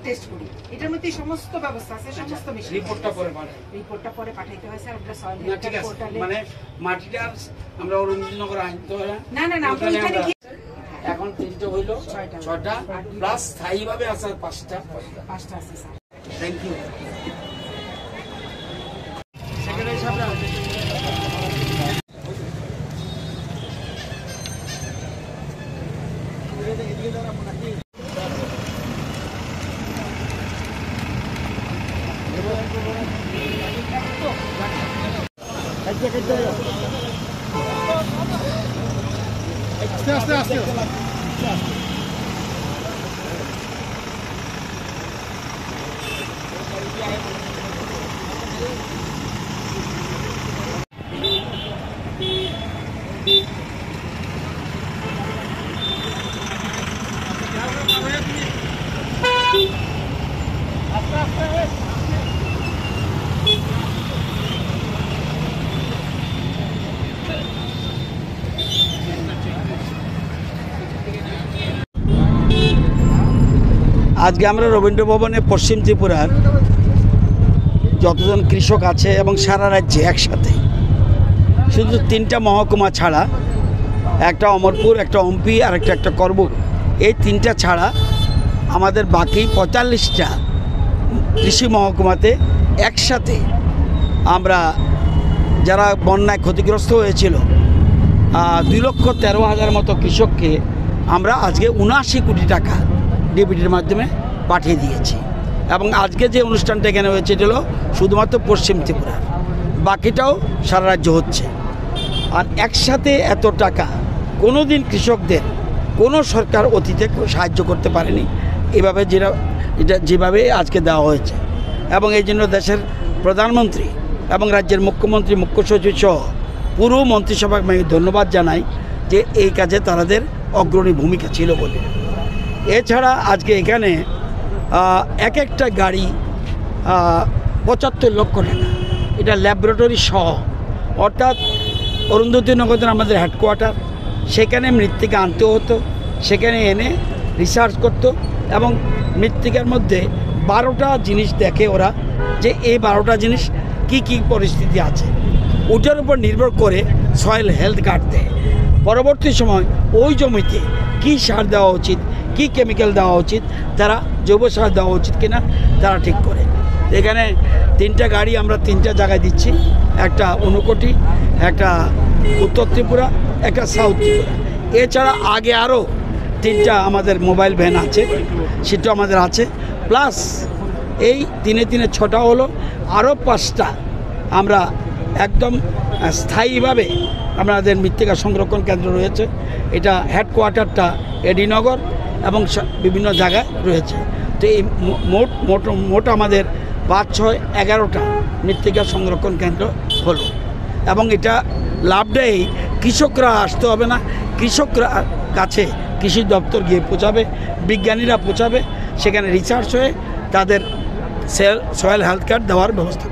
Test করি। এটার মধ্যে সমস্ত ব্যবস্থা আছে, সমস্ত মেশিন। রিপোর্টটা পরে পাঠাইতে হয় স্যার। আমরা সয়েল হেলথ কার্ড পোর্টালে মানে মাটিটা আমরা অরুণনগর আনতে হয় না না না, আমরা এখানে এখন 3টা হইল, 6টা প্লাস স্থায়ীভাবে আছে 5টা আছে স্যার। থ্যাংক ইউ সেক্রেটারি সাহেব। আস্তে আস্তে আজকে আমরা রবীন্দ্র ভবনে পশ্চিম ত্রিপুরার যতজন কৃষক আছে এবং সারা রাজ্যে একসাথে, শুধু 3টা মহকুমা ছাড়া, একটা অমরপুর, একটা অম্পি আর একটা করবুক, এই 3টা ছাড়া আমাদের বাকি 45টা কৃষি মহকুমাতে একসাথে আমরা যারা বন্যায় ক্ষতিগ্রস্ত হয়েছিল 2,13,000 মতো কৃষককে আমরা আজকে 79 কোটি টাকা ডিবিটির মাধ্যমে পাঠিয়ে দিয়েছি। এবং আজকে যে অনুষ্ঠানটা এখানে হয়েছে এটা হলো শুধুমাত্র পশ্চিম ত্রিপুরার, বাকিটাও সারা রাজ্য হচ্ছে। আর একসাথে এত টাকা কোনো দিন কৃষকদের কোনো সরকার অতীতে সাহায্য করতে পারেনি এভাবে, এটা যেভাবে আজকে দেওয়া হয়েছে। এবং এই জন্য দেশের প্রধানমন্ত্রী এবং রাজ্যের মুখ্যমন্ত্রী, মুখ্য সচিব সহ পুরো মন্ত্রিসভাকে আমি ধন্যবাদ জানাই যে এই কাজে তাদের অগ্রণী ভূমিকা ছিল বলে। এছাড়া আজকে এখানে এক একটা গাড়ি 75 লক্ষ টাকা, এটা ল্যাবরেটরি সহ, অর্থাৎ অরুন্ধতী নগরের আমাদের হেডকোয়ার্টার, সেখানে মৃত্তিকা আনতে হতো, সেখানে এনে রিসার্চ করতো এবং মৃত্তিকার মধ্যে 12টা জিনিস দেখে ওরা যে এই 12টা জিনিস কি কি পরিস্থিতি আছে, ওটার উপর নির্ভর করে সয়েল হেলথ কার্ড দেয়। পরবর্তী সময় ওই জমিতে কী সার দেওয়া উচিত, কি কেমিক্যাল দেওয়া উচিত, তারা জৈব সার দেওয়া উচিত কিনা তারা ঠিক করে। এখানে 3টা গাড়ি আমরা 3টা জায়গায় দিচ্ছি, একটা ঊনকোটি, একটা উত্তর ত্রিপুরা, একটা সাউথ ত্রিপুরা। এছাড়া আগে আরও 3টা আমাদের মোবাইল ভ্যান আছে, সেটা আমাদের আছে, প্লাস এই 3 6টা হলো, আরও 5টা আমরা একদম স্থায়ীভাবে আমাদের মৃত্তিকা সংরক্ষণ কেন্দ্র রয়েছে। এটা হেডকোয়ার্টারটা এডিনগর এবং বিভিন্ন জায়গায় রয়েছে। তো এই মোট আমাদের 5, 6, 11টা মৃত্তিকা সংরক্ষণ কেন্দ্র হলো। এবং এটা লাভটাই কৃষকরা আসতে হবে না, কৃষকরা কাছে কৃষি দপ্তর গিয়ে পৌঁছাবে, বিজ্ঞানীরা পৌঁছাবে, সেখানে রিসার্চ হয়ে তাদের সয়েল হেলথ কার্ড দেওয়ার ব্যবস্থা।